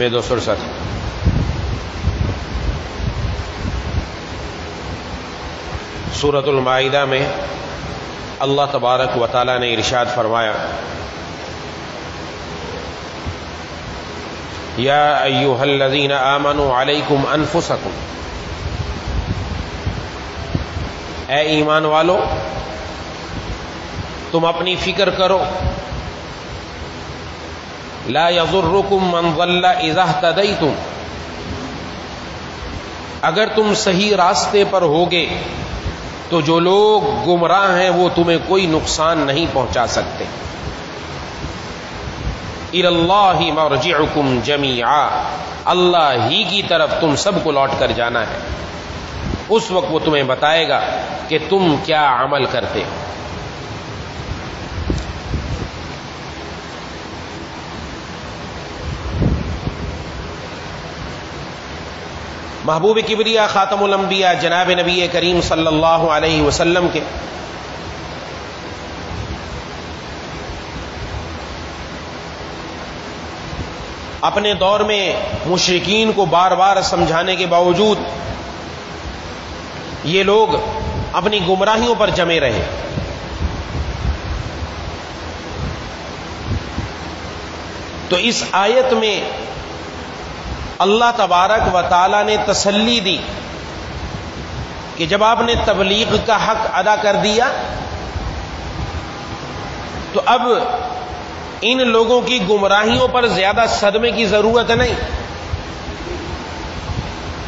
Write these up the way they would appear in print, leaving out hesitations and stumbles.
میں 267 سورۃ المائدہ میں اللہ تبارک و تعالی نے ارشاد فرمایا، یا ایھا الذین آمنوا علیکم انفسکم، اے ایمان والو تم اپنی فکر کرو، لا یضرکم من ضل اذا اہتدیتم، اگر تم صحیح راستے پر ہوگے تو جو لوگ گمراہ ہیں وہ تمہیں کوئی نقصان نہیں پہنچا سکتے۔ الی اللہ مرجعکم جمیعا، اللہ ہی کی طرف تم سب کو لوٹ کر جانا ہے، اس وقت وہ تمہیں بتائے گا کہ تم کیا عمل کرتے ہو۔ محبوب کبریا خاتم الانبیاء جناب نبی کریم صلی اللہ علیہ وسلم کے اپنے دور میں مشرکین کو بار بار سمجھانے کے باوجود یہ لوگ اپنی گمراہیوں پر جمے رہے۔ تو اس آیت میں اللہ تبارک و تعالی نے تسلی دی کہ جب آپ نے تبلیغ کا حق ادا کر دیا تو اب ان لوگوں کی گمراہیوں پر زیادہ صدمے کی ضرورت نہیں،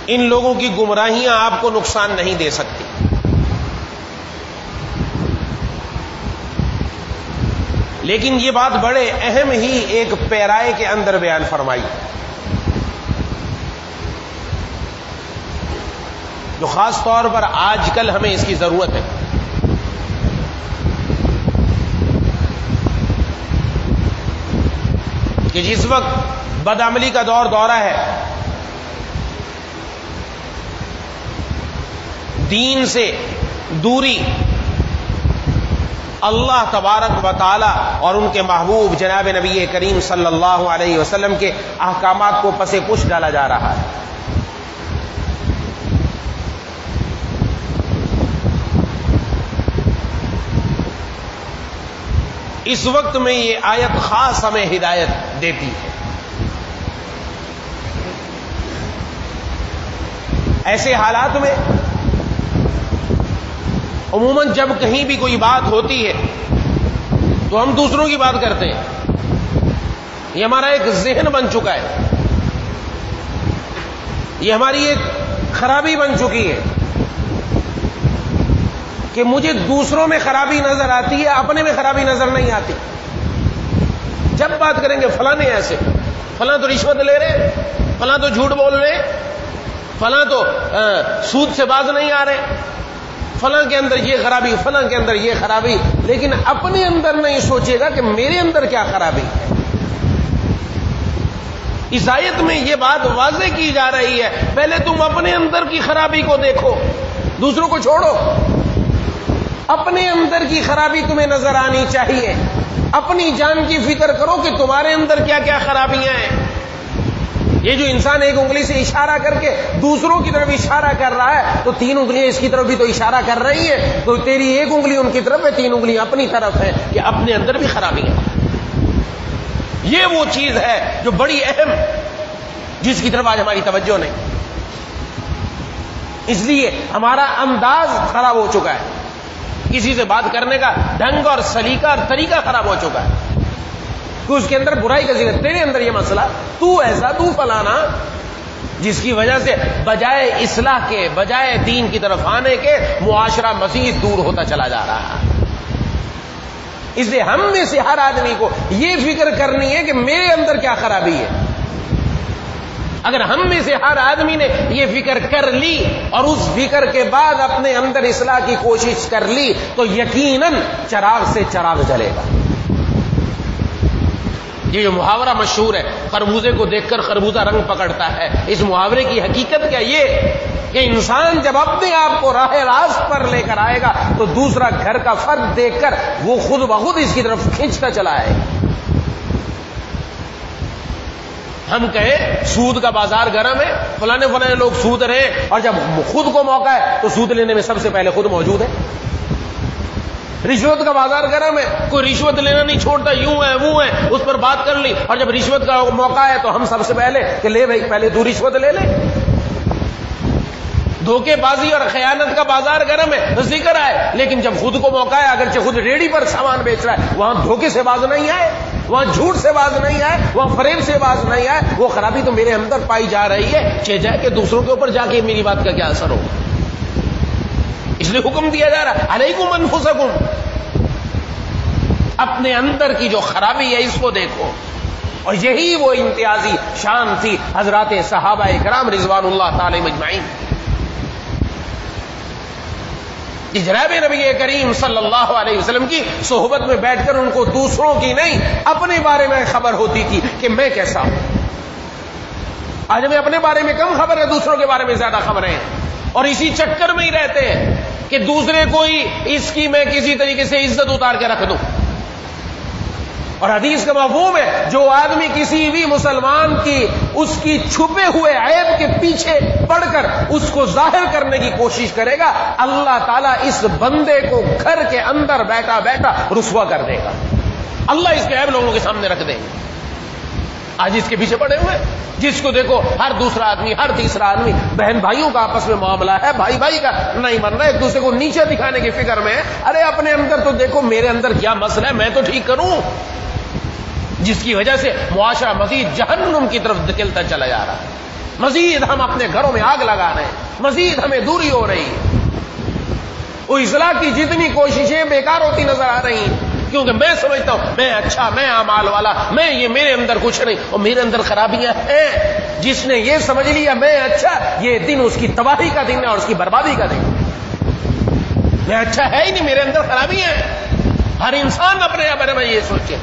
ان لوگوں کی گمراہیاں آپ کو نقصان نہیں دے سکتی۔ لیکن یہ بات بڑے اہم ہی ایک پیرائے کے اندر بیان فرمائی جو خاص طور پر آج کل ہمیں اس کی ضرورت ہے۔ کہ جس وقت بدعملی کا دورہ ہے، دین سے دوری، اللہ تبارک و تعالی اور ان کے محبوب جناب نبی کریم صلی اللہ علیہ وسلم کے احکامات کو پس پش ڈالا جا رہا ہے۔ اس وقت میں یہ آیت خاص ہمیں ہدایت دیتی ہے۔ ایسے حالات میں عموماً جب کہیں بھی کوئی بات ہوتی ہے تو ہم دوسروں کی بات کرتے ہیں، یہ ہمارا ایک ذہن بن چکا ہے، یہ ہماری ایک خرابی بن چکی ہے کہ مجھے دوسروں میں خرابی نظر آتی ہے، اپنے میں خرابی نظر نہیں آتی۔ جب بات کریں گے فلاں نے ایسے، فلاں تو رشوت لے رہے، فلاں تو جھوٹ بول رہے، فلاں تو سود سے باز نہیں آ رہے، فلاں کے اندر یہ خرابی، فلاں کے اندر یہ خرابی، لیکن اپنے اندر نہیں سوچے گا کہ میرے اندر کیا خرابی ہے۔ اس آیت میں یہ بات واضح کی جا رہی ہے، پہلے تم اپنے اندر کی خرابی کو دیکھو، دوسروں کو چھوڑو۔ اپنے اندر کی خرابی تمہیں نظر آنی چاہیے، اپنی جان کی فکر کرو کہ تمہارے اندر کیا کیا خرابیاں ہیں۔ یہ جو انسان ایک انگلی سے اشارہ کر کے دوسروں کی طرف اشارہ کر رہا ہے تو 3 انگلیاں اس کی طرف بھی تو اشارہ کر رہی ہیں، تو تیری ایک انگلی ان کی طرف ہے، 3 انگلیاں اپنی طرف ہے، کہ اپنے اندر بھی خرابی ہے۔ یہ وہ چیز ہے جو بڑی اہم، جس کی طرف آج ہماری توجہ نہیں، اس لیے ہمارا انداز خراب ہو چکا ہے، کسی سے بات کرنے کا ڈھنگ اور سلیقہ اور طریقہ خراب ہو چکا ہے کہ اس کے اندر برائی کا ذکر، تیرے اندر یہ مسئلہ، تو ایسا، تو فلانا، جس کی وجہ سے بجائے اصلاح کے، بجائے دین کی طرف آنے کے، معاشرہ مزید دور ہوتا چلا جا رہا ہے۔ اس لیے ہم میں سے ہر آدمی کو یہ فکر کرنی ہے کہ میرے اندر کیا خرابی ہے۔ اگر ہم میں سے ہر آدمی نے یہ فکر کر لی اور اس فکر کے بعد اپنے اندر اصلاح کی کوشش کر لی تو یقیناً چراغ سے چراغ جلے گا۔ یہ جو محاورہ مشہور ہے، خربوزے کو دیکھ کر خربوزہ رنگ پکڑتا ہے، اس محاورے کی حقیقت کیا یہ کہ انسان جب اپنے آپ کو راہ راست پر لے کر آئے گا تو دوسرا گھر کا فرد دیکھ کر وہ خود بخود اس کی طرف کھینچتا چلا آئے گا۔ ہم کہیں سود کا بازار گرم ہے، فلانے فلانے لوگ سود رہے ہیں، اور جب خود کو موقع ہے تو سود لینے میں سب سے پہلے خود موجود ہے۔ رشوت کا بازار گرم ہے، کوئی رشوت لینا نہیں چھوڑتا، یوں ہے وہ ہے، اس پر بات کر لی، اور جب رشوت کا موقع ہے تو ہم سب سے پہلے کہ لے بھائی پہلے تو رشوت لے لے۔ دھوکے بازی اور خیانت کا بازار گرم ہے، ذکر آئے، لیکن جب خود کو موقع ہے، اگرچہ خود ریڑھی پر سامان بیچ رہا ہے، وہاں دھوکے سے باز نہیں آئے، وہاں جھوٹ سے باز نہیں آئے، وہاں فریب سے باز نہیں آئے، وہ خرابی تو میرے اندر پائی جا رہی ہے، چہ کہ دوسروں کے اوپر جا کے میری بات کا کیا اثر ہو۔ اس لیے حکم دیا جا رہا ہے علیکم انفسکم، اپنے اندر کی جو خرابی ہے اس کو دیکھو۔ اور یہی وہ امتیازی شان تھی حضرات صحابہ کرام رضوان اللہ تعالی مجمعین۔ جناب نبی کریم صلی اللہ علیہ وسلم کی صحبت میں بیٹھ کر ان کو دوسروں کی نہیں اپنے بارے میں خبر ہوتی تھی کہ میں کیسا ہوں۔ آج ہمیں اپنے بارے میں کم خبر ہے، دوسروں کے بارے میں زیادہ خبریں ہیں، اور اسی چکر میں ہی رہتے ہیں کہ دوسرے کو ہی اس کی میں کسی طریقے سے عزت اتار کے رکھ دوں۔ اور حدیث کا مفہوم ہے جو آدمی کسی بھی مسلمان کی اس کی چھپے ہوئے عیب کے پیچھے پڑھ کر اس کو ظاہر کرنے کی کوشش کرے گا، اللہ تعالیٰ اس بندے کو گھر کے اندر بیٹھا بیٹھا رسوا کر دے گا، اللہ اس کے عیب لوگوں کے سامنے رکھ دے گا۔ آج اس کے پیچھے پڑے ہوئے، جس کو دیکھو ہر دوسرا آدمی، ہر تیسرا آدمی، بہن بھائیوں کا آپس میں معاملہ ہے، بھائی بھائی کا نہیں من رہا، ایک دوسرے کو نیچے دکھانے کی فکر میں ہے۔ ارے اپنے اندر تو دیکھو میرے اندر کیا مسئلہ ہے، میں تو ٹھیک کروں، جس کی وجہ سے معاشرہ مزید جہنم کی طرف دھکیلتا چلا جا رہا ہے، مزید ہم اپنے گھروں میں آگ لگا رہے ہیں، مزید ہمیں دوری ہو رہی ہے، وہ اصلاح کی جتنی کوششیں بیکار ہوتی نظر آ رہی ہیں، کیونکہ میں سمجھتا ہوں میں اچھا، میں اعمال والا، میں یہ میرے اندر کچھ نہیں، اور میرے اندر خرابیاں ہیں۔ جس نے یہ سمجھ لیا میں اچھا، یہ دن اس کی تباہی کا دن ہے اور اس کی بربادی کا دن ہے۔ میں اچھا ہے ہی نہیں، میرے اندر خرابیاں ہیں۔ ہر انسان اپنے بارے میں یہ سوچے۔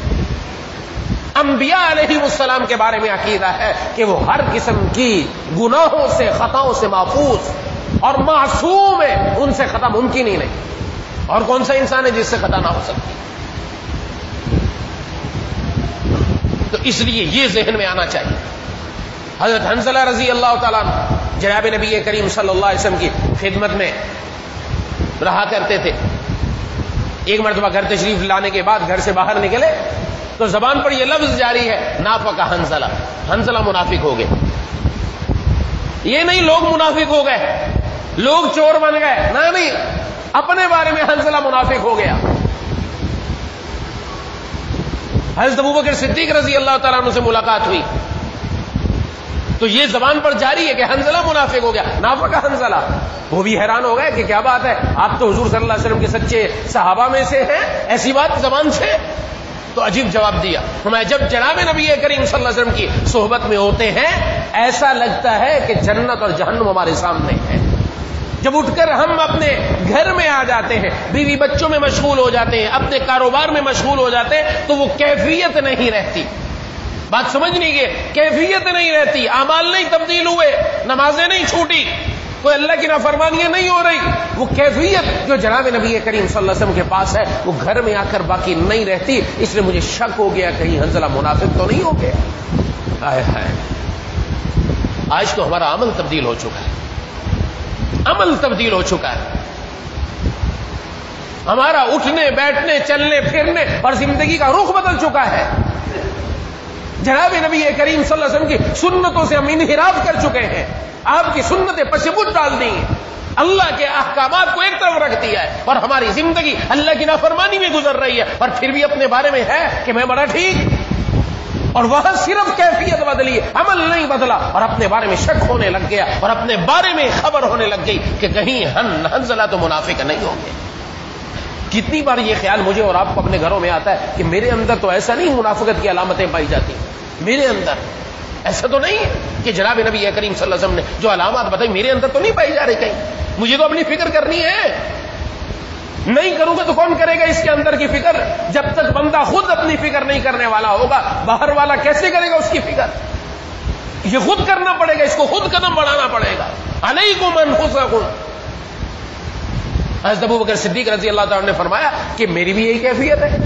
انبیاء علیہ السلام کے بارے میں عقیدہ ہے کہ وہ ہر قسم کی گناہوں سے، خطاؤں سے محفوظ اور معصوم ہے، ان سے خطا ممکن ہی نہیں۔ اور کون سا انسان ہے جس سے خطا نہ ہو سکتی؟ تو اس لیے یہ ذہن میں آنا چاہیے۔ حضرت حنظلہ رضی اللہ تعالیٰ جناب نبی کریم صلی اللہ علیہ وسلم کی خدمت میں رہا کرتے تھے۔ ایک مرتبہ گھر تشریف لانے کے بعد گھر سے باہر نکلے تو زبان پر یہ لفظ جاری ہے نافق حنظلہ، حنظلہ منافق ہو گئے۔ یہ نہیں لوگ منافق ہو گئے، لوگ چور بن گئے، نہیں، اپنے بارے میں حنظلہ منافق ہو گیا۔ حضرت ابوبکر صدیق رضی اللہ تعالیٰ عنہ سے ملاقات ہوئی تو یہ زبان پر جاری ہے کہ حنظلہ منافق ہو گیا، نافق حنظلہ۔ وہ بھی حیران ہو گئے کہ کیا بات ہے، آپ تو حضور صلی اللہ علیہ وسلم کے سچے صحابہ میں سے ہیں، ایسی بات زبان سے؟ تو عجیب جواب دیا، ہمیں جب جناب نبی کریم صلی اللہ علیہ وسلم کی صحبت میں ہوتے ہیں ایسا لگتا ہے کہ جنت اور جہنم ہمارے سامنے ہے۔ جب اٹھ کر ہم اپنے گھر میں آ جاتے ہیں، بیوی بچوں میں مشغول ہو جاتے ہیں، اپنے کاروبار میں مشغول ہو جاتے ہیں، تو وہ کیفیت نہیں رہتی۔ بات سمجھنی ہے، کیفیت نہیں رہتی، اعمال نہیں تبدیل ہوئے، نمازیں نہیں چھوٹی، کوئی اللہ کی نافرمانیاں نہیں ہو رہی، وہ کیفیت جو جناب نبی کریم صلی اللہ علیہ وسلم کے پاس ہے وہ گھر میں آ کر باقی نہیں رہتی۔ اس لیے مجھے شک ہو گیا کہیں حنظلہ منافق تو نہیں ہو گیا۔ ہائے ہائے، آج تو ہمارا عمل تبدیل ہو چکا ہے، عمل تبدیل ہو چکا ہے، ہمارا اٹھنے بیٹھنے چلنے پھرنے اور زندگی کا رخ بدل چکا ہے۔ جناب نبی کریم صلی اللہ علیہ وسلم کی سنتوں سے ہم انحراف کر چکے ہیں، آپ کی سنتیں پشبت ڈال دی ہیں، اللہ کے احکامات کو ایک طرف رکھ دیا ہے، اور ہماری زندگی اللہ کی نافرمانی میں گزر رہی ہے، اور پھر بھی اپنے بارے میں ہے کہ میں بڑا ٹھیک، اور وہاں صرف کیفیت بدلی، عمل نہیں بدلا، اور اپنے بارے میں شک ہونے لگ گیا، اور اپنے بارے میں خبر ہونے لگ گئی کہ کہیں حنظلہ تو منافق نہیں ہوں گے۔ کتنی بار یہ خیال مجھے اور آپ کو اپنے گھروں میں آتا ہے کہ میرے اندر تو ایسا نہیں منافقت کی علامتیں پائی جاتی، میرے اندر ایسا تو نہیں ہے کہ جناب نبی کریم صلی اللہ علیہ وسلم نے جو علامات بتائی میرے اندر تو نہیں پائی جا رہی کہیں۔ مجھے تو اپنی فکر کرنی ہے، نہیں کروں گا تو کون کرے گا اس کے اندر کی فکر؟ جب تک بندہ خود اپنی فکر نہیں کرنے والا ہوگا باہر والا کیسے کرے گا اس کی فکر؟ یہ خود کرنا پڑے گا، اس کو خود قدم بڑھانا پڑے گا۔ علیکم انفسکم، حضرت ابوبکر صدیق رضی اللہ تعالیٰ نے فرمایا کہ میری بھی یہی کیفیت ہے،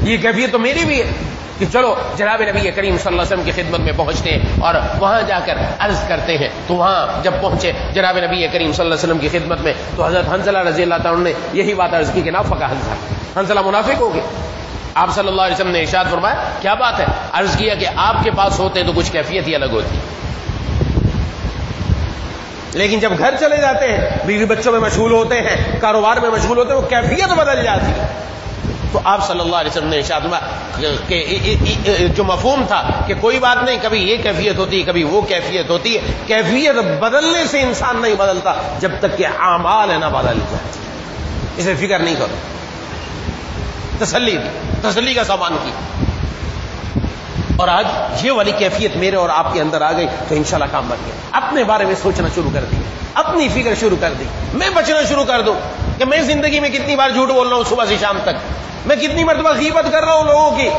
یہ کیفیت تو میری بھی ہے، کہ چلو جناب نبی کریم صلی اللہ علیہ وسلم کی خدمت میں پہنچتے ہیں اور وہاں جا کر عرض کرتے ہیں. تو وہاں جب پہنچے جناب نبی کریم صلی اللہ علیہ وسلم کی خدمت میں تو حضرت حنظلہ رضی اللہ تعالیٰ نے یہی بات عرض کی کہ نافقہ حنظلہ منافق ہو گئے. آپ صلی اللہ علیہ وسلم نے ارشاد فرمایا کیا بات ہے؟ عرض کیا کہ آپ کے پاس ہوتے تو کچھ کیفیت ہی الگ ہوتی، لیکن جب گھر چلے جاتے ہیں، بیوی بچوں میں مشغول ہوتے ہیں، کاروبار میں مشغول ہوتے ہیں، وہ کیفیت بدل جاتی ہے. تو آپ صلی اللہ علیہ وسلم نے ارشاد فرمایا کہ جو مفہوم تھا کہ کوئی بات نہیں، کبھی یہ کیفیت ہوتی ہے، کبھی وہ کیفیت ہوتی ہے. کیفیت بدلنے سے انسان نہیں بدلتا جب تک کہ اعمال نہ بدل جائے. اسے فکر نہیں کرو، تسلی کا سامان کی. اور آج یہ والی کیفیت میرے اور آپ کے اندر آ گئی تو انشاءاللہ کام بن گیا. اپنے بارے میں سوچنا شروع کر دی، اپنی فکر شروع کر دی. میں بچنا شروع کر دوں کہ میں زندگی میں کتنی بار جھوٹ بول رہا ہوں صبح سے شام تک، میں کتنی مرتبہ غیبت کر رہا ہوں لوگوں کی.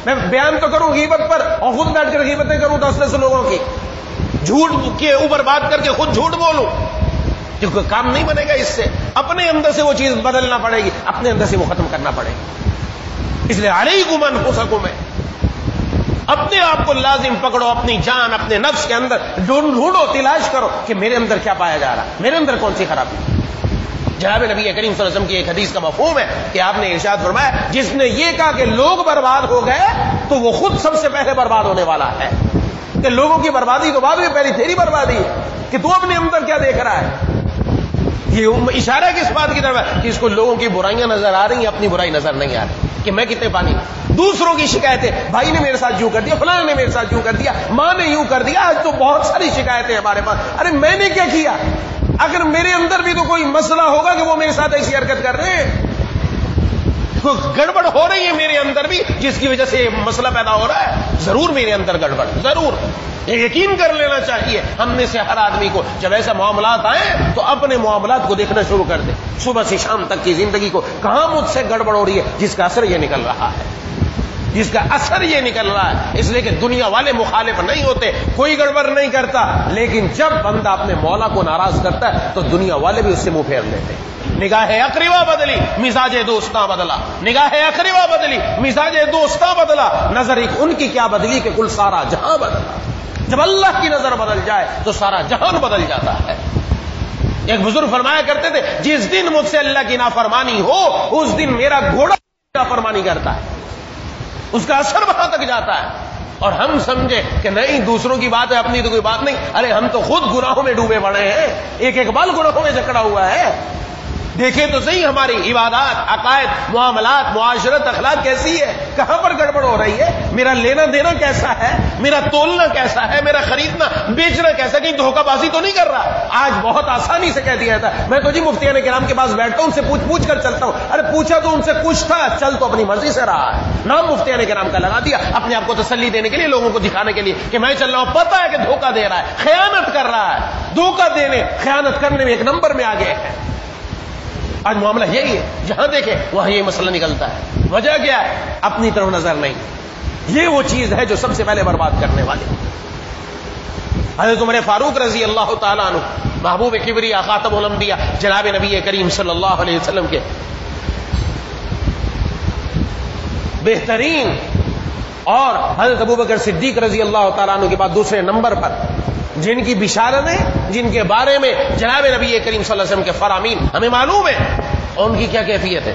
میں بیان تو کروں غیبت پر اور خود بیٹھ کر غیبتیں کروں 10 لوگوں کی، جھوٹ کے اوپر بات کر کے خود جھوٹ بولوں. کیونکہ کام نہیں بنے گا اس سے. اپنے اندر سے وہ چیز بدلنا پڑے گی، اپنے اندر سے وہ ختم کرنا پڑے گی. اس لیے علیکم انفسکم میں اپنے آپ کو لازم پکڑو، اپنی جان اپنے نفس کے اندر ڈھونڈو، تلاش کرو کہ میرے اندر کیا پایا جا رہا ہے، میرے اندر کون سی خرابی. جناب نبی کریم صلی اللہ علیہ وسلم کی ایک حدیث کا مفہوم ہے کہ آپ نے ارشاد فرمایا جس نے یہ کہا کہ لوگ برباد ہو گئے تو وہ خود سب سے پہلے برباد ہونے والا ہے. کہ لوگوں کی بربادی تو بعد میں، پہلی تیری بربادی ہے کہ تو اپنے اندر کیا دیکھ رہا ہے. یہ اشارہ کس بات کی طرف ہے کہ اس کو لوگوں کی برائیاں نظر آ رہی ہیں، اپنی برائی نظر نہیں آ رہی کہ میں کتنے پانی. دوسروں کی شکایتیں، بھائی نے میرے ساتھ یوں کر دیا، فلاں نے میرے ساتھ یوں کر دیا، ماں نے یوں کر دیا. آج تو بہت ساری شکایتیں ہمارے پاس. ارے میں نے کیا کیا؟ اگر میرے اندر بھی تو کوئی مسئلہ ہوگا کہ وہ میرے ساتھ ایسی حرکت کر رہے ہیں، کوئی گڑبڑ ہو رہی ہے میرے اندر بھی جس کی وجہ سے یہ مسئلہ پیدا ہو رہا ہے. ضرور میرے اندر گڑبڑ، ضرور. یہ یقین کر لینا چاہیے ہم میں سے ہر آدمی کو. جب ایسے معاملات آئیں تو اپنے معاملات کو دیکھنا شروع کر دیں. صبح سے شام تک کی زندگی کو کہاں مجھ سے گڑبڑ ہو رہی ہے جس کا اثر یہ نکل رہا ہے، جس کا اثر یہ نکل رہا ہے. اس لیے کہ دنیا والے مخالف نہیں ہوتے، کوئی گڑبڑ نہیں کرتا، لیکن جب بندہ اپنے مولا کو ناراض کرتا ہے تو دنیا والے بھی اس سے منہ پھیر لیتے ہیں. نگاہ اقربا بدلی، مزاج دوستاں بدلا. نگاہ اقربا بدلی، مزاج دوستاں بدلا. نظر ایک ان کی کیا بدلی کہ کل سارا جہاں بدلا. جب اللہ کی نظر بدل جائے تو سارا جہان بدل جاتا ہے. ایک بزرگ فرمایا کرتے تھے جس دن مجھ سے اللہ کی نافرمانی ہو اس دن میرا گھوڑا نافرمانی کرتا ہے، اس کا اثر وہاں تک جاتا ہے. اور ہم سمجھے کہ نہیں دوسروں کی بات ہے، اپنی تو کوئی بات نہیں. ارے ہم تو خود گناہوں میں ڈوبے پڑے ہیں، ایک بال گناہوں میں جکڑا ہوا ہے. دیکھیں تو صحیح ہماری عبادات، عقائد، معاملات، معاشرت، اخلاق کیسی ہے، کہاں پر گڑبڑ ہو رہی ہے. میرا لینا دینا کیسا ہے، میرا تولنا کیسا ہے، میرا خریدنا بیچنا کیسا. کہیں دھوکہ بازی تو نہیں کر رہا. آج بہت آسانی سے کہہ دیا جاتا ہے میں تو جی مفتیان کرام کے پاس بیٹھتا ہوں، ان سے پوچھ کر چلتا ہوں. ارے پوچھا تو ان سے کچھ تھا، چل تو اپنی مرضی سے رہا ہے. نام مفتیان کرام کا لگا دیا اپنے آپ کو تسلی دینے کے لیے، لوگوں کو دکھانے کے لیے کہ میں چل رہا ہوں. پتہ ہے کہ دھوکہ دے رہا ہے، خیانت کر رہا ہے. دھوکہ دینے، خیانت کرنے میں ایک نمبر میں آگے ہے. آج معاملہ یہی ہے، جہاں دیکھیں وہاں یہ مسئلہ نکلتا ہے. وجہ کیا ہے؟ اپنی طرف نظر نہیں. یہ وہ چیز ہے جو سب سے پہلے برباد کرنے والی. حضرت عمر فاروق رضی اللہ تعالیٰ عنہ، محبوب کبریا، خاتم الانبیاء، جناب نبی کریم صلی اللہ علیہ وسلم کے بہترین، اور حضرت ابوبکر صدیق رضی اللہ تعالیٰ عنہ کے بعد دوسرے نمبر پر جن کی بشارتیں، جن کے بارے میں جناب نبی کریم صلی اللہ علیہ وسلم کے فرامین ہمیں معلوم ہے، ان کی کیا کیفیت ہے.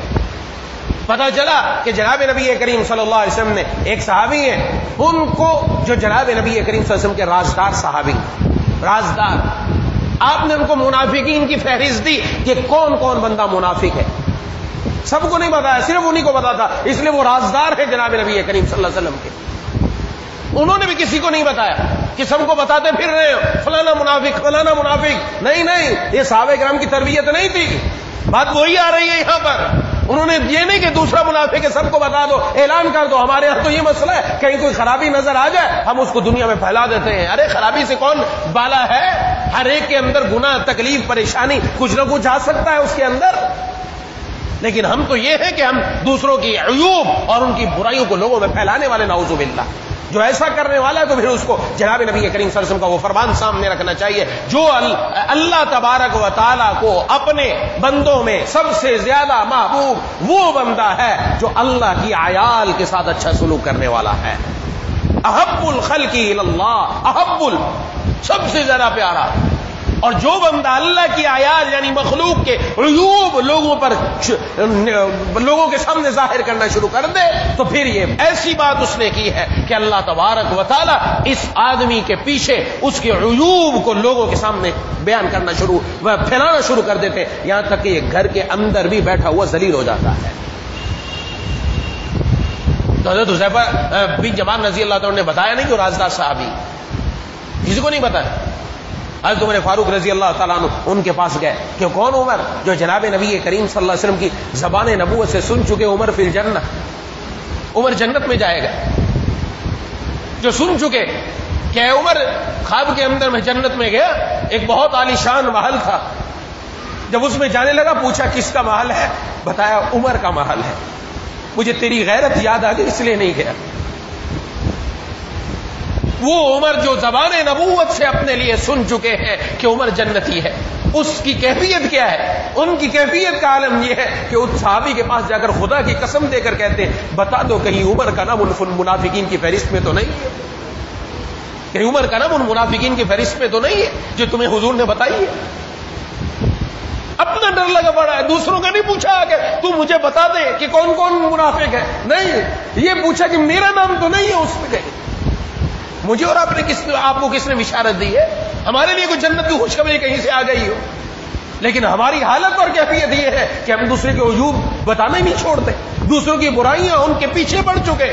پتا چلا کہ جناب نبی کریم صلی اللہ علیہ وسلم نے ایک صحابی ہیں، ان کو جو جناب نبی کریم صلی اللہ علیہ وسلم کے رازدار صحابی، رازدار، آپ نے ان کو منافقین کی فہرست دی کہ کون کون بندہ منافق ہے. سب کو نہیں بتایا، صرف انہی کو پتا تھا، اس لیے وہ رازدار ہیں جناب نبی کریم صلی اللہ علیہ وسلم کے. انہوں نے بھی کسی کو نہیں بتایا کہ سب کو بتاتے پھر رہے ہو فلانا منافق فلانا منافق. نہیں، یہ صحابہ کرام کی تربیت نہیں تھی. بات وہی آ رہی ہے یہاں پر. انہوں نے یہ نہیں کہ دوسرا منافق ہے سب کو بتا دو، اعلان کر دو. ہمارے یہاں تو یہ مسئلہ ہے کہیں کوئی خرابی نظر آ جائے ہم اس کو دنیا میں پھیلا دیتے ہیں. ارے خرابی سے کون بالا ہے؟ ہر ایک کے اندر گناہ، تکلیف، پریشانی کچھ نہ کچھ آ سکتا ہے اس کے اندر. لیکن ہم تو یہ ہے کہ ہم دوسروں کی عیوب اور ان کی برائیوں کو لوگوں میں پھیلانے والے، نعوذ باللہ. جو ایسا کرنے والا ہے تو پھر اس کو جناب نبی کریم صلی اللہ علیہ وسلم کا وہ فرمان سامنے رکھنا چاہیے، جو اللہ تبارک و تعالیٰ کو اپنے بندوں میں سب سے زیادہ محبوب وہ بندہ ہے جو اللہ کی عیال کے ساتھ اچھا سلوک کرنے والا ہے۔ احب الخلق الی اللہ، سب سے زیادہ پیارا، اور جو بندہ اللہ کی عیال یعنی مخلوق کے عیوب لوگوں کے سامنے ظاہر کرنا شروع کر دے تو پھر یہ ایسی بات اس نے کی ہے کہ اللہ تبارک و تعالی اس آدمی کے پیچھے اس کے عیوب کو لوگوں کے سامنے بیان کرنا پھیلانا شروع کر دیتے، یہاں تک کہ یہ گھر کے اندر بھی بیٹھا ہوا ذلیل ہو جاتا ہے۔ تو حضرت حذیفہ بن یمان رضی اللہ تعالیٰ نے بتایا نہیں، جو رازدار صحابی، کسی کو نہیں بتایا۔ حضرت عمر فاروق رضی اللہ تعالیٰ عنہ ان کے پاس گئے کہ کون عمر؟ جو جناب نبی کریم صلی اللہ علیہ وسلم کی زبان نبوت سے سن چکے، عمر فی الجنہ، عمر جنت میں جائے گا، جو سن چکے کہ عمر خواب کے اندر میں جنت میں گیا، ایک بہت عالی شان محل تھا، جب اس میں جانے لگا پوچھا کس کا محل ہے؟ بتایا عمر کا محل ہے، مجھے تیری غیرت یاد آ گئی اس لیے نہیں گیا۔ وہ عمر جو زبان نبوت سے اپنے لیے سن چکے ہیں کہ عمر جنتی ہے، اس کی کیفیت کیا ہے؟ ان کی کیفیت کا عالم یہ ہے کہ اس صحابی کے پاس جا کر خدا کی قسم دے کر کہتے ہیں بتا دو کہیں عمر کا نام منافقین کی فہرست میں تو نہیں ہے، کہیں عمر کا نام ان منافقین کی فہرست میں تو نہیں ہے جو تمہیں حضور نے بتائی ہے۔ اپنا ڈر لگا پڑا ہے، دوسروں کا نہیں پوچھا کہ تو مجھے بتا دے کہ کون کون منافق ہے، نہیں، یہ پوچھا کہ میرا نام تو نہیں ہے اس میں کہیں، مجھے اور آپ کو کس نے بشارت دی ہے؟ ہمارے لیے کوئی جنت کی خوشخبری کہیں سے آ گئی ہو؟ لیکن ہماری حالت اور کیفیت یہ ہے کہ ہم دوسرے کے عیوب بتانا ہی نہیں چھوڑتے، دوسروں کی برائیاں ان کے پیچھے پڑ چکے۔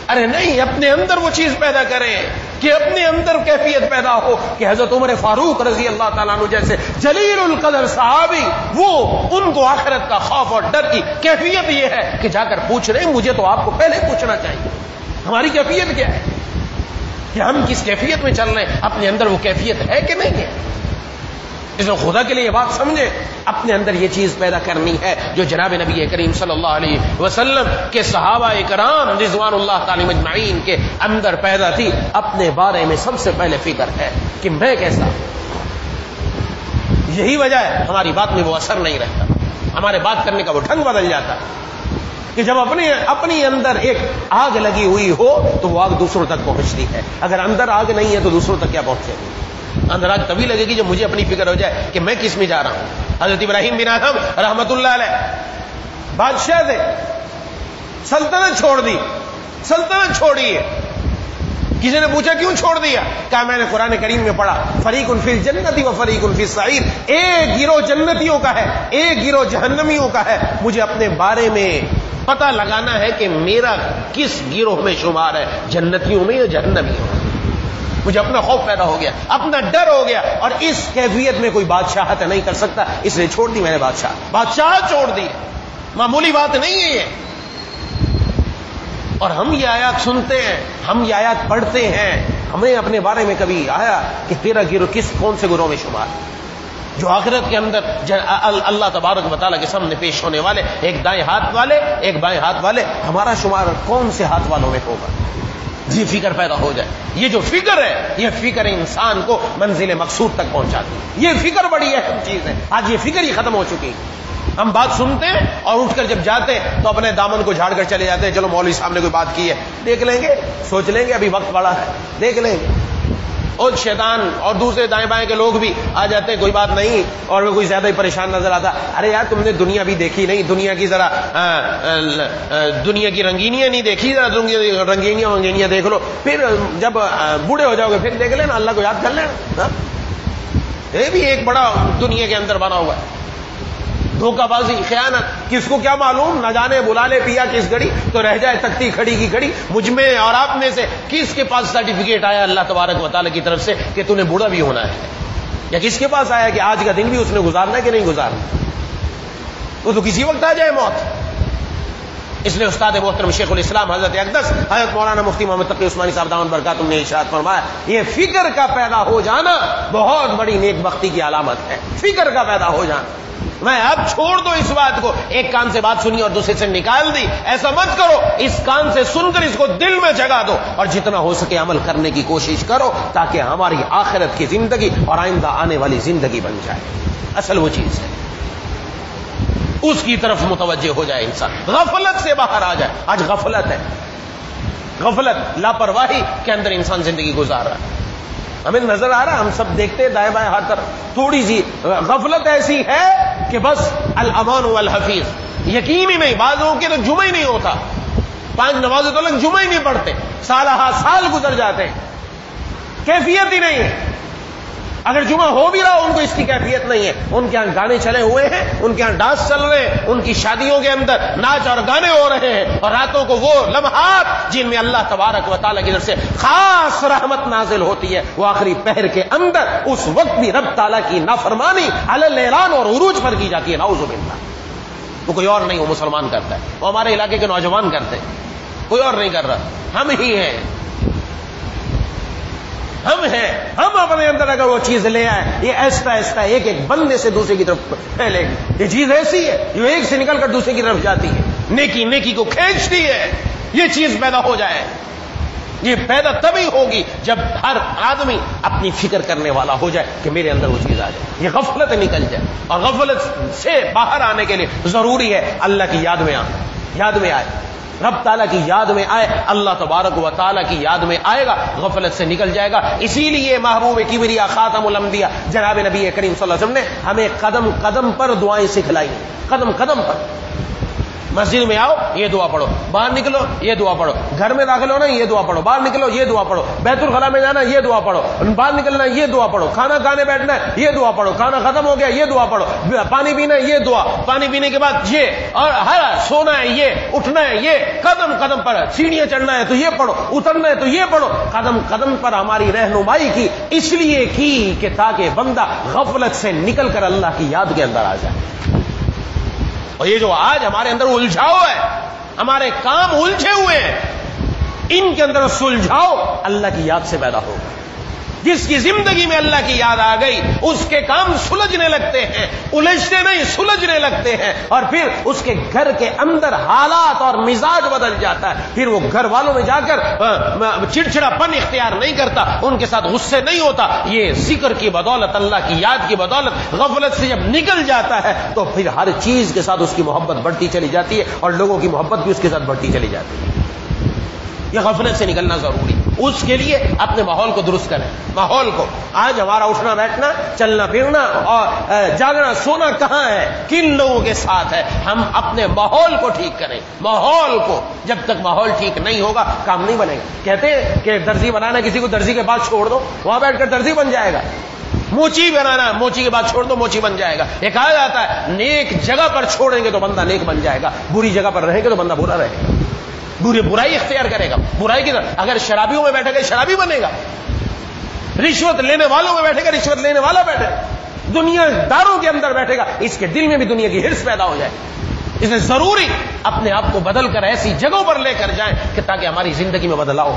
ارے نہیں، اپنے اندر وہ چیز پیدا کریں کہ اپنے اندر کیفیت پیدا ہو کہ حضرت عمر فاروق رضی اللہ تعالیٰ عنہ جیسے جلیل القدر صحابی، وہ ان کو آخرت کا خوف اور ڈر کی کیفیت یہ ہے کہ جا کر پوچھ رہے ہیں، مجھے تو آپ کو پہلے پوچھنا چاہیے ہماری کیفیت کیا ہے، کہ ہم کس کیفیت میں چل رہے ہیں، اپنے اندر وہ کیفیت ہے کہ نہیں ہے؟ اس لیے خدا کے لیے یہ بات سمجھے، اپنے اندر یہ چیز پیدا کرنی ہے جو جناب نبی کریم صلی اللہ علیہ وسلم کے صحابہ کرام رضوان اللہ تعالی مجمعین کے اندر پیدا تھی۔ اپنے بارے میں سب سے پہلے فکر ہے کہ میں کیسا، یہی وجہ ہے ہماری بات میں وہ اثر نہیں رہتا، ہمارے بات کرنے کا وہ ڈھنگ بدل جاتا ہے کہ جب اپنی اندر ایک آگ لگی ہوئی ہو تو وہ آگ دوسروں تک پہنچتی ہے، اگر اندر آگ نہیں ہے تو دوسروں تک کیا پہنچے گی؟ اندر آگ تبھی لگے گی جب مجھے اپنی فکر ہو جائے کہ میں کس میں جا رہا ہوں۔ حضرت ابراہیم بن ادھم رحمت اللہ علیہ بادشاہ تھے، سلطنت چھوڑ دی، سلطنت چھوڑی ہے۔ کسی نے پوچھا کیوں چھوڑ دیا؟ کہا میں نے قرآن کریم میں پڑھا فریق فی الجنت و فریق فی السعیر، ایک گروہ جنتیوں کا ہے ایک گروہ جہنمیوں کا ہے، مجھے اپنے بارے میں پتہ لگانا ہے کہ میرا کس گروہ میں شمار ہے، جنتیوں میں یا جہنمیوں میں۔ مجھے اپنا خوف پیدا ہو گیا، اپنا ڈر ہو گیا، اور اس کیفیت میں کوئی بادشاہت نہیں کر سکتا، اس لیے چھوڑ دی میں نے بادشاہ چھوڑ دی، معمولی بات نہیں ہے یہ۔ اور ہم یہ آیات سنتے ہیں، ہم یہ آیات پڑھتے ہیں، ہمیں اپنے بارے میں کبھی آیا کہ تیرا گروہ کون سے گروہ میں شمار ہے؟ جو آخرت کے اندر اللہ تبارک و تعالیٰ کے سامنے پیش ہونے والے، ایک دائیں ہاتھ والے ایک بائیں ہاتھ والے، ہمارا شمار کون سے ہاتھ والوں میں ہوگا؟ یہ فکر پیدا ہو جائے۔ یہ جو فکر ہے، یہ فکر انسان کو منزل مقصود تک پہنچاتی ہے، یہ فکر بڑی اہم چیز ہے۔ آج یہ فکر ہی ختم ہو چکی ہے۔ ہم بات سنتے ہیں اور اٹھ کر جب جاتے ہیں تو اپنے دامن کو جھاڑ کر چلے جاتے ہیں، چلو مولوی صاحب نے کوئی بات کی ہے، دیکھ لیں گے، سوچ لیں گے، ابھی وقت پڑا ہے، دیکھ لیں گے۔ اور شیطان اور دوسرے دائیں بائیں کے لوگ بھی آ جاتے ہیں، کوئی بات نہیں، اور وہ کوئی زیادہ ہی پریشان نظر آتا، ارے یار تم نے دنیا بھی دیکھی نہیں، دنیا کی ذرا دنیا کی رنگینیاں نہیں دیکھی، ذرا رنگینیاں دیکھ لو، پھر جب بوڑھے ہو جاؤ گے پھر دیکھ لینا، اللہ کو یاد کر لینا۔ یہ بھی ایک بڑا دنیا کے اندر بنا ہوا ہے، دھوکہ بازی، خیانت، کس کو کیا معلوم، نہ جانے بلا لے پیا کس گھڑی تو رہ جائے تکتی کھڑی کی کھڑی۔ مجھ میں اور آپ میں سے کس کے پاس سرٹیفکیٹ آیا اللہ تبارک و تعالیٰ کی طرف سے کہ تو نے بوڑھا بھی ہونا ہے؟ یا کس کے پاس آیا کہ آج کا دن بھی اس نے گزارنا ہے کہ نہیں گزارنا؟ وہ تو کسی وقت آ جائے موت۔ اس لیے استاد محترم شیخ الاسلام حضرت اقدس حضرت مولانا مفتی محمد تقی عثمانی صاحب دامن برکاتہ نے ارشاد فرمایا، یہ فکر کا پیدا ہو جانا بہت بڑی نیک بختی کی علامت ہے، فکر کا پیدا ہو جانا۔ میں اب چھوڑ دو اس بات کو، ایک کان سے بات سنی اور دوسرے سے نکال دی، ایسا مت کرو، اس کان سے سن کر اس کو دل میں جگا دو اور جتنا ہو سکے عمل کرنے کی کوشش کرو تاکہ ہماری آخرت کی زندگی اور آئندہ آنے والی زندگی بن جائے۔ اصل وہ چیز ہے، اس کی طرف متوجہ ہو جائے انسان، غفلت سے باہر آ جائے۔ آج غفلت ہے، غفلت، لاپرواہی کے اندر انسان زندگی گزار رہا ہے۔ ہمیں نظر آ رہا ہے، ہم سب دیکھتے دائیں بائیں ہر طرف تھوڑی سی غفلت ایسی ہے کہ بس الامان والحفیظ، یقین ہی نہیں، بعضوں کے تو جمعہ ہی نہیں ہوتا، 5 نمازیں تو لوگ جمعہ ہی نہیں پڑھتے، سالہ سال گزر جاتے ہیں، کیفیت ہی نہیں ہے۔ اگر جمعہ ہو بھی رہا ان کو اس کی کیفیت نہیں ہے، ان کے ہاں گانے چلے ہوئے ہیں، ان کے ہاں ڈانس چل رہے ہیں، ان کی شادیوں کے اندر ناچ اور گانے ہو رہے ہیں، اور راتوں کو وہ لمحات جن میں اللہ تبارک و تعالیٰ کی طرف سے خاص رحمت نازل ہوتی ہے، وہ آخری پہر کے اندر اس وقت بھی رب تعالیٰ کی نافرمانی علی الاعلان اور عروج پر کی جاتی ہے، نعوذ باللہ۔ وہ کوئی اور نہیں، وہ مسلمان کرتا ہے، وہ ہمارے علاقے کے نوجوان کرتے ہیں، کوئی اور نہیں کر رہا، ہم ہی ہیں، ہم ہیں۔ ہم اپنے اندر اگر وہ چیز لے آئے، یہ ایسا ایسا ایک ایک بندے سے دوسرے کی طرف پھیلے گی، یہ چیز ایسی ہے جو ایک سے نکل کر دوسرے کی طرف جاتی ہے، نیکی نیکی کو کھینچتی ہے، یہ چیز پیدا ہو جائے۔ یہ پیدا تبھی ہوگی جب ہر آدمی اپنی فکر کرنے والا ہو جائے کہ میرے اندر وہ چیز آ جائے، یہ غفلت نکل جائے، اور غفلت سے باہر آنے کے لیے ضروری ہے اللہ کی یاد میں آنا، یاد میں آئے، رب تعالیٰ کی یاد میں آئے، اللہ تبارک و تعالیٰ کی یاد میں آئے گا، غفلت سے نکل جائے گا۔ اسی لیے محبوب کبریا خاتم الانبیاء جناب نبی کریم صلی اللہ علیہ وسلم نے ہمیں قدم قدم پر دعائیں سکھلائی، قدم قدم پر۔ مسجد میں آؤ یہ دعا پڑھو، باہر نکلو یہ دعا پڑھو، گھر میں داخل ہونا یہ دعا پڑھو، باہر نکلو یہ دعا پڑھو، بیت الخلاء میں جانا یہ دعا پڑھو، باہر نکلنا یہ دعا پڑھو، کھانا کھانے بیٹھنا ہے یہ دعا پڑھو، کھانا ختم ہو گیا یہ دعا پڑھو، پانی پینا ہے یہ دعا، پانی پینے کے بعد یہ، اور ہر سونا ہے یہ، اٹھنا ہے یہ، قدم قدم پر سیڑھیاں چڑھنا ہے تو یہ پڑھو، اترنا ہے تو یہ پڑھو، قدم قدم پر ہماری رہنمائی کی، اس لیے کی کہ تاکہ بندہ غفلت سے نکل کر اللہ کی یاد کے اندر آ جائے۔ اور یہ جو آج ہمارے اندر الجھاؤ ہے، ہمارے کام الجھے ہوئے ہیں، ان کے اندر سلجھاؤ اللہ کی یاد سے پیدا ہوگا۔ جس کی زندگی میں اللہ کی یاد آ گئی اس کے کام سلجھنے لگتے ہیں، الجھتے نہیں سلجھنے لگتے ہیں، اور پھر اس کے گھر کے اندر حالات اور مزاج بدل جاتا ہے، پھر وہ گھر والوں میں جا کر چڑچڑا پن اختیار نہیں کرتا، ان کے ساتھ غصے نہیں ہوتا۔ یہ ذکر کی بدولت، اللہ کی یاد کی بدولت غفلت سے جب نکل جاتا ہے تو پھر ہر چیز کے ساتھ اس کی محبت بڑھتی چلی جاتی ہے، اور لوگوں کی محبت بھی اس کے ساتھ بڑھتی چلی جاتی ہے۔ یہ غفلت سے نکلنا ضروری، اس کے لیے اپنے ماحول کو درست کریں، ماحول کو۔ آج ہمارا اٹھنا بیٹھنا، چلنا پھرنا اور جاگنا سونا کہاں ہے، کن لوگوں کے ساتھ ہے؟ ہم اپنے ماحول کو ٹھیک کریں، ماحول کو۔ جب تک ماحول ٹھیک نہیں ہوگا کام نہیں بنے گا۔ کہتے ہیں کہ درزی بنانا کسی کو درزی کے پاس چھوڑ دو، وہاں بیٹھ کر درزی بن جائے گا۔ موچی بنانا موچی کے بعد چھوڑ دو، موچی بن جائے گا۔ یہ کہا جاتا ہے نیک جگہ پر چھوڑیں گے تو بندہ نیک بن جائے گا، بری جگہ پر رہیں گے تو بندہ برا رہے گا، برائی اختیار کرے گا، برائی کی طرف۔ اگر شرابیوں میں بیٹھے گا شرابی بنے گا، رشوت لینے والوں میں بیٹھے گا رشوت لینے والا بیٹھے گا، دنیا داروں کے اندر بیٹھے گا، اس کے دل میں بھی دنیا کی ہرس پیدا ہو جائے۔ اس لیے ضروری اپنے آپ کو بدل کر ایسی جگہوں پر لے کر جائیں کہ تاکہ ہماری زندگی میں بدلاؤ،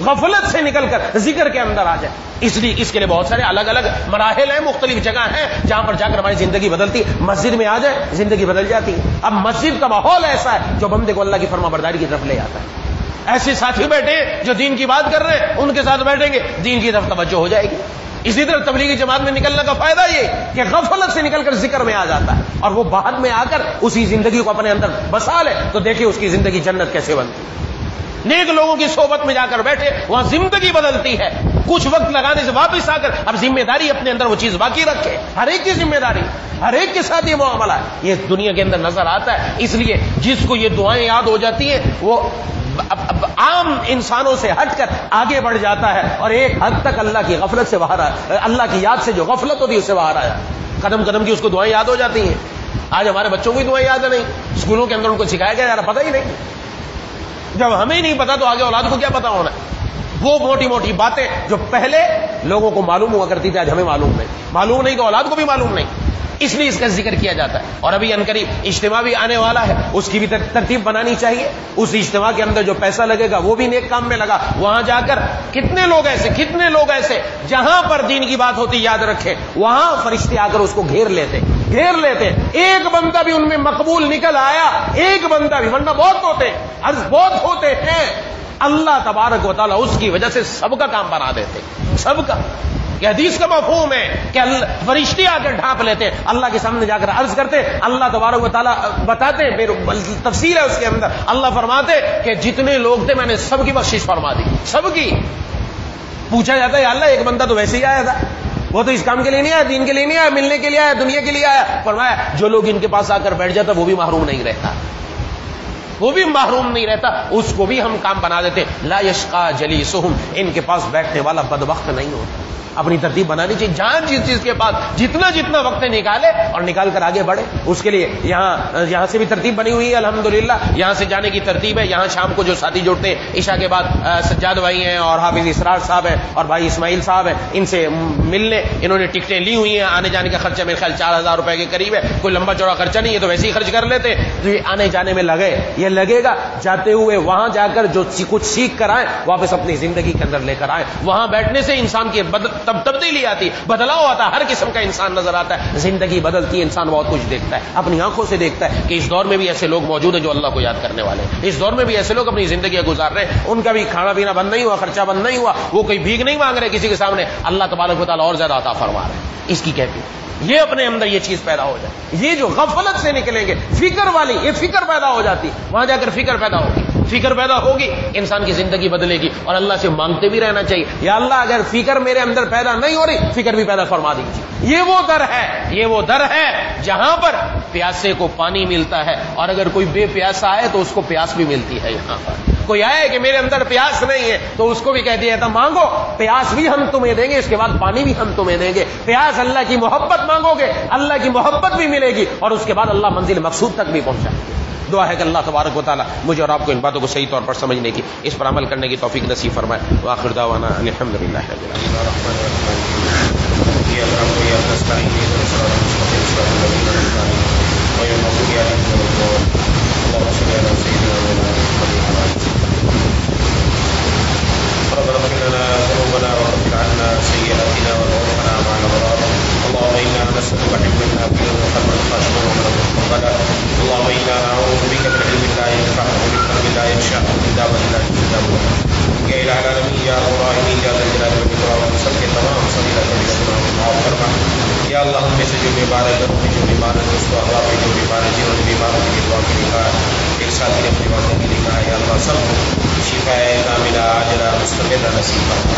غفلت سے نکل کر ذکر کے اندر آ جائے۔ اس لیے اس کے لیے بہت سارے الگ الگ مراحل ہیں، مختلف جگہ ہیں جہاں پر جا کر ہماری زندگی بدلتی ہے۔ مسجد میں آ جائے زندگی بدل جاتی ہے۔ اب مسجد کا ماحول ایسا ہے جو بندے کو اللہ کی فرما برداری کی طرف لے آتا ہے۔ ایسے ساتھی بیٹھے جو دین کی بات کر رہے ہیں ان کے ساتھ بیٹھیں گے، دین کی طرف توجہ ہو جائے گی۔ اسی طرح تبلیغی جماعت میں نکلنے کا فائدہ یہ کہ غفلت سے نکل کر ذکر میں آ جاتا ہے، اور وہ بعد میں آ کر اسی زندگی کو اپنے اندر بسا لے تو دیکھیں اس کی زندگی جنت کیسے بنتی ہے۔ نیک لوگوں کی صحبت میں جا کر بیٹھے، وہاں زندگی بدلتی ہے۔ کچھ وقت لگانے سے واپس آ کر اب ذمہ داری اپنے اندر وہ چیز باقی رکھے، ہر ایک کی ذمہ داری، ہر ایک کے ساتھ یہ معاملہ ہے، یہ دنیا کے اندر نظر آتا ہے۔ اس لیے جس کو یہ دعائیں یاد ہو جاتی ہیں وہ اب عام انسانوں سے ہٹ کر آگے بڑھ جاتا ہے، اور ایک حد تک اللہ کی غفلت سے باہر آیا، اللہ کی یاد سے جو غفلت ہوتی ہے اس سے باہر آیا، قدم قدم کی اس کو دعائیں یاد ہو جاتی ہیں۔ آج ہمارے بچوں کو بھی دعائیں یاد نہیں، اسکولوں کے اندر ان کو سکھایا گیا یار پتہ ہی نہیں۔ جب ہمیں نہیں پتا تو آگے اولاد کو کیا پتا ہونا ہے؟ وہ موٹی موٹی باتیں جو پہلے لوگوں کو معلوم ہوا کرتی تھی آج ہمیں معلوم نہیں تو اولاد کو بھی معلوم نہیں۔ اس لیے اس کا ذکر کیا جاتا ہے. اور ابھی عنقریب اجتماع بھی آنے والا ہے, اس کی بھی ترتیب بنانی چاہیے. اس اجتماع کے اندر جو پیسہ لگے گا وہ بھی نیک کام میں لگا. وہاں جا کر کتنے لوگ ایسے جہاں پر دین کی بات ہوتی, یاد رکھیں, وہاں فرشتے آ کر اس کو گھیر لیتے. ایک بندہ بھی ان میں مقبول نکل آیا, ایک بندہ بھی, ورنہ بہت ہوتے ہیں. اللہ تبارک و تعالیٰ اس کی وجہ سے سب کا کام بنا دیتے, سب کا. یہ حدیث کا مفہوم ہے کہ فرشتے آ کر ڈھانپ لیتے ہیں, اللہ کے سامنے جا کر عرض کرتے, اللہ تبارک و تعالیٰ بتاتے ہیں, تفصیل ہے اس کے اندر, اللہ فرماتے کہ جتنے لوگ تھے میں نے سب کی بخشش فرما دی, سب کی. پوچھا جاتا ہے اللہ ایک بندہ تو ویسے ہی آیا تھا, وہ تو اس کام کے لیے نہیں آیا, دین کے لیے نہیں آیا, ملنے کے لیے آیا, دنیا کے لیے آیا. فرمایا جو لوگ ان کے پاس آ کر بیٹھ جاتا وہ بھی محروم نہیں رہتا, وہ بھی محروم نہیں رہتا, اس کو بھی ہم کام بنا دیتے. لا یشقا جلیسہم, ان کے پاس بیٹھنے والا بدبخت نہیں ہوتا. اپنی ترتیب بنانی چاہیے, جہاں جس چیز کے پاس جتنا وقت نکالے اور نکال کر آگے بڑھے. اس کے لیے یہاں سے بھی ترتیب بنی ہوئی ہے الحمدللہ. یہاں سے جانے کی ترتیب ہے. یہاں شام کو جو ساتھی جڑتے ہیں عشاء کے بعد, سجاد بھائی ہیں اور حافظ اسرار صاحب ہیں اور بھائی اسماعیل صاحب ہیں, ان سے ملنے انہوں نے ٹکٹیں لی ہوئی ہیں. آنے جانے کا خرچہ میرے خیال 4000 روپے کے قریب ہے, کوئی لمبا چوڑا خرچہ نہیں ہے, تو ویسے ہی خرچ کر لیتے. تو یہ آنے جانے میں یہ لگے گا. جاتے ہوئے وہاں جا کر جو کچھ سیکھ کر آئے واپس اپنی زندگی کے اندر لے کر آئے. وہاں بیٹھنے سے انسان کی تبدیلی آتی, بدلاؤ آتا ہے, ہر قسم کا انسان نظر آتا ہے, زندگی بدلتی ہے, انسان بہت کچھ دیکھتا ہے, اپنی آنکھوں سے دیکھتا ہے کہ اس دور میں بھی ایسے لوگ موجود ہیں جو اللہ کو یاد کرنے والے ہیں. اس دور میں بھی ایسے لوگ اپنی زندگیاں گزار رہے ہیں, ان کا بھی کھانا پینا بند نہیں ہوا, خرچہ بند نہیں ہوا, وہ کوئی بھیک نہیں مانگ رہے کسی کے سامنے, اللہ تبارک و تعالیٰ اور زیادہ عطا فرما رہے ہیں. اس کی کیفیت یہ اپنے اندر یہ چیز پیدا ہو جائے. یہ جو غفلت سے نکلیں گے, فکر والی, یہ فکر پیدا ہو جاتی, وہاں جا کر فکر پیدا ہوگی, انسان کی زندگی بدلے گی. اور اللہ سے مانگتے بھی رہنا چاہیے, یا اللہ اگر فکر میرے اندر پیدا نہیں ہو رہی, فکر بھی پیدا فرما دیجیے. یہ وہ در ہے جہاں پر پیاسے کو پانی ملتا ہے, اور اگر کوئی بے پیاسا ہے تو اس کو پیاس بھی ملتی ہے. یہاں پر کوئی آئے کہ میرے اندر پیاس نہیں ہے تو اس کو بھی کہہ دیا تھا مانگو, پیاس بھی ہم تمہیں دیں گے, اس کے بعد پانی بھی ہم تمہیں دیں گے. پیاس اللہ کی محبت مانگو گے, اللہ کی محبت بھی ملے گی, اور اس کے بعد اللہ منزل مقصود تک بھی پہنچائے گے. دعا ہے کہ اللہ تبارک و تعالیٰ مجھے اور آپ کو ان باتوں کو صحیح طور پر سمجھنے کی, اس پر عمل کرنے کی توفیق نصیب فرمائے. وآخر دعوانا ان الحمدللہ رب ربنا اغفر لنا ذنوبنا وكفر عنا سيئاتنا وتوفنا مع الابرار. اللهم انا نسالك حفظا حافظا وقلبا خاشعا وقلبا مقبلا. اللهم انا نعوذ بك من علم لا ينفع ومن قلب لا يخشع ومن دعوة لا تستجاب لها. يا الہ العالمین یا الراحمین یا ذا الجلال والاکرام, ہم سب کے تمام صغیرہ کبیرہ معاف فرما. یا اللہ ہم میں سے جو بیمار ہے, گھروں میں جو بیمار ہے, دوستوں احباب میں جو بیمار ہے, جنہوں نے بیماروں کی دعا کے لکھا ہے, ایک ساتھی نے اپنی باتوں کی لکھا ہے, یا اللہ سب کو شفا کاملہ عاجلہ مستمرہ نصیب فرما.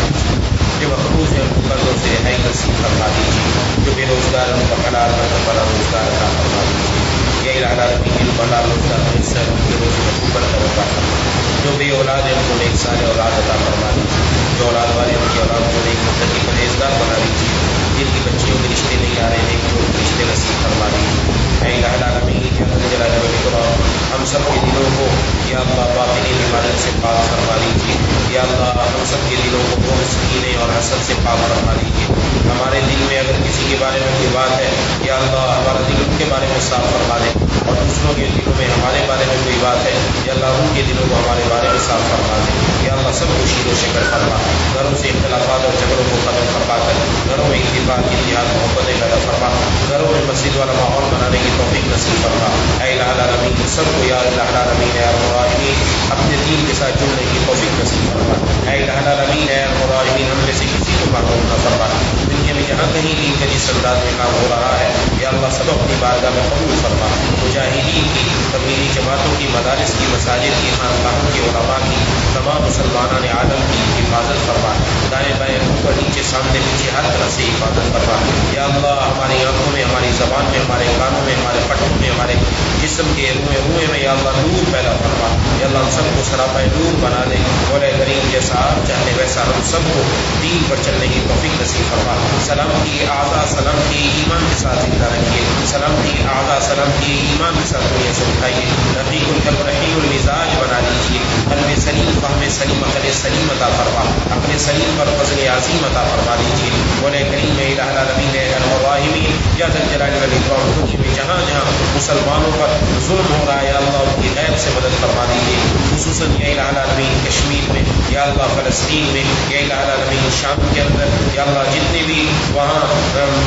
جو مقروض ہے ان کو قرضوں سے رہائی نصیب فرما دیجیے. جو بے روزگار ہے ان کا حلال والا روزگار عطا فرما دیجیے. یا الہ العالمین جن کو حلال روزگار میسر ہے ان کے روزی میں اوپر کر عطا فرما. جو بے اولاد ہے ان کو ایک سال اولاد عطا فرما دیجیے. جو اولاد والے ان کی اولاد کو ایک مدت کی پرہیزگار بنا دیجیے. جن کی بچیوں کے رشتے نہیں آ رہے ہیں جو رشتے نصیب فرما دیجیے. اے الہ العالمین یا ذا الجلال والاکرام, ہم سب کے دلوں کو یا اللہ باطنی بیماریوں سے پاک فرما دیجیے. یا اللہ ہم سب کے دلوں کو بغض, کینے اور حسد سے پاک فرما دیجیے. ہمارے دل میں اگر کسی کے بارے میں کوئی بات ہے, یا اللہ ہمارا دل ان کے بارے میں صاف فرما دے, اور دوسروں کے دلوں میں ہمارے بارے میں کوئی بات ہے, یا اللہ ان کے دلوں کو ہمارے بارے میں صاف فرما دے. یا اللہ سب کو شیر و شکر فرما, گھروں سے اختلافات اور جھگڑوں کو ختم فرما کر گھروں میں اتفاق, اتحاد, محبتیں پیدا فرما. گھروں میں مسجد والا ماحول بنانے کی توفیق نصیب فرما. اے الہ العالمین سب کو یا الہ العالمین یا الراحمین اپنے دین کے ساتھ جڑنے کی توفیق نصیب فرما. اے الہ العالمین یا الراحمین ہم میں سے کسی کو محروم نہ فرما. دنیا میں جہاں کہیں دین کا جس انداز میں کام ہو رہا ہے, یا اللہ سب اپنی بارگاہ میں قبول فرما. مجاہدین کی, تبلیغی جماعتوں کی, مدارس کی, مساجد کی, خانقاہوں کی, علماء کی, تمام مسلمانان عالم کی حفاظت فرما. دائیں بائیں, اوپر نیچے, سامنے پیچھے, ہر طرف سے حفاظت فرما. یا اللہ ہماری آنکھوں میں, ہماری زبان میں, ہمارے کانوں میں, ہمارے پٹھوں میں, ہمارے جسم کے روئے میں یا اللہ نور پیدا فرما. یا اللہ ہم سب کو سراپا نور بنا دے. مولا کریم جیسا آپ چاہتے ویسا ہم سب کو دین پر چلنے کی توفیق نصیب فرما. سلام کی اعضاء سلام کی ایمان کے ساتھ زندہ رکھیے، سلام کی اعضاء سلام کی ایمان کے ساتھ دنیا سے اٹھائیے، رفیق القلب رحیم المزاج بنا دیجیے، قلب سلیم فہم سلیم عقل سلیم عطا فرما، اپنے سلیم پر فضل عظیم عطا فرما دیجیے۔ مولا کریم الہ العالمین الراحمین یا ذا الجلال والاکرام، دنیا میں جہاں جہاں مسلمانوں پر ظلم ہو رہا ہے یا اللہ ان کی غیب سے مدد فرما دیجیے، خصوصاً یا الہ العالمین کشمیر میں، یا اللہ فلسطین میں، یا الہ العالمین شام کے اندر، یا اللہ جتنے بھی وہاں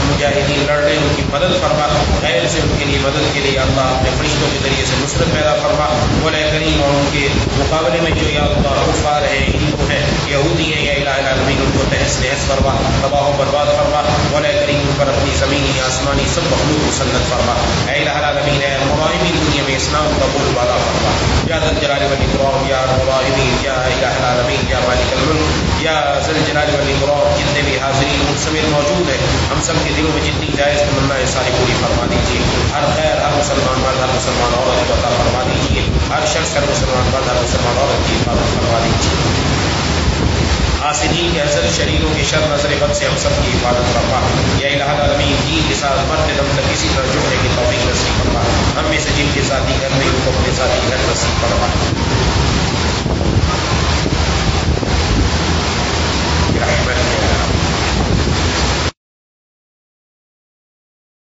مجاہدین لڑ رہے ہیں ان کی مدد فرما، غیر سے ان کے لیے مدد کے لیے اللہ اپنے فرشتوں کے ذریعے سے نصرت پیدا فرما۔ مولا کریم اور ان کے مقابلے میں جو یا اللہ کفار ہیں، ہندو ہیں، یہودی ہیں، یا الہ العالمین ان کو تہس نہس فرما، تباہ و برباد فرما۔ مولا کریم ان پر اپنی زمینی آسمانی سب مخلوق مسلط فرما۔ اے الہ العالمین اے الراحمین دنیا میں اسلام کا بول بالا فرما، یا ذا الجلال والاکرام یا الراحمین یا الہ العالمین یا مالک الملک یا ذا الجلال والاکرام، جتنے بھی حاضرین ان سمیت موجود ہیں، ہم سب کے دلوں میں جتنی جائز تمنا ہے ساری پوری فرما دیجیے، ہر خیر ہر مسلمان مرد ہر مسلمان عورت کو عطا فرما دیجیے، ہر شخص ہر مسلمان مرد ہر مسلمان عورت کی حفاظت فرما دیجیے، حاسدین کے حسد شریروں کی شر نظر بد سے ہم سب کی حفاظت فرما، یا الہ العالمین دین کے ساتھ مرتے دم تک کسی طرح جڑنے کی توفیق نصیب فرما، ہم میں سے جن کے ساتھی گھر میں ان کو اپنے ساتھی گھر نصیب فرما۔